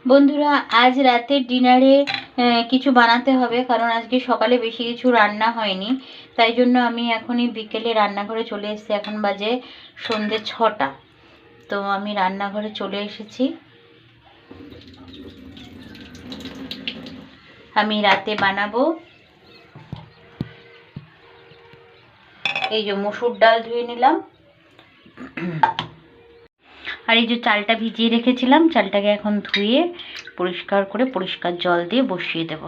বন্ধুরা, আজ রাতের ডিনারে কিছু বানাতে হবে, কারণ আজকে সকালে বেশি কিছু রান্না হয়নি। তাই জন্য আমি এখনই বিকেলে রান্নাঘরে চলে এসেছি। এখন বাজে সন্ধ্যে 6টা। তো আমি রান্নাঘরে চলে এসেছি। আমি রাতে বানাবো এই যে মসুর ডাল ধুয়ে নিলাম, আর এই যে চালটা ভিজিয়ে রেখেছিলাম, চালটাকে এখন ধুয়ে পরিষ্কার করে পরিষ্কার জল দিয়ে বসিয়ে দেব।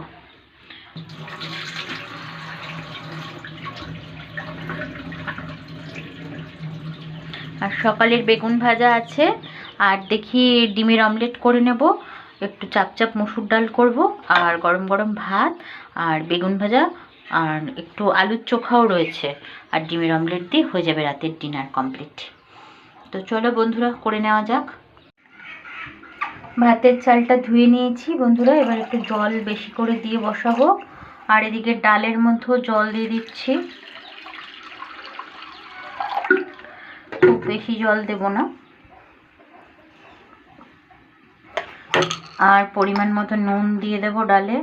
আর সকালের বেগুন ভাজা আছে, আর দেখি ডিমের অমলেট করে নেব। একটু চাপ চাপ মসুর ডাল করব, আর গরম গরম ভাত আর বেগুন ভাজা, আর একটু আলুর চোখাও রয়েছে, আর ডিমের অমলেট দিয়ে হয়ে যাবে রাতের ডিনার কমপ্লিট। তো চলো বন্ধুরা, করে নেওয়া যাক। ভাতের চালটা ধুয়ে নিয়েছি বন্ধুরা, এবার একটু জল বেশি করে দিয়ে বসাবো। আর এদিকে ডালের মধ্যেও জল দিয়ে দিচ্ছি, খুব বেশি জল দেব না। আর পরিমাণ মতো নুন দিয়ে দেব ডালে।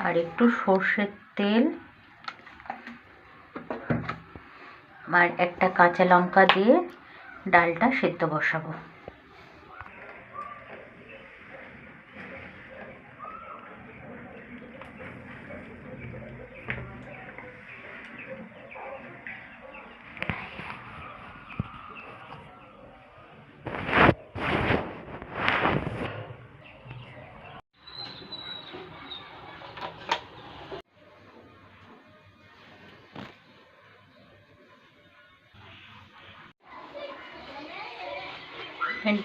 আর একটু সর্ষের তেল, আর একটা কাঁচা লঙ্কা দিয়ে ডালটা সেদ্ধ বসাবো।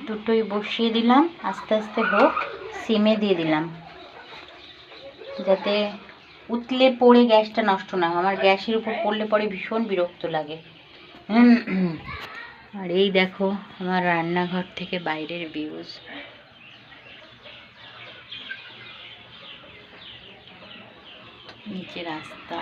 দুটোই বসিয়ে দিলাম, আস্তে আস্তে হোক। সিমে দিয়ে দিলাম, যাতে উতলে পড়ে গ্যাসটা নষ্ট না হয়। আমার গ্যাসের উপর পড়লে পরে ভীষণ বিরক্ত লাগে। আর এই দেখো আমার রান্নাঘর থেকে বাইরের ভিউজ। নিচে রাস্তা।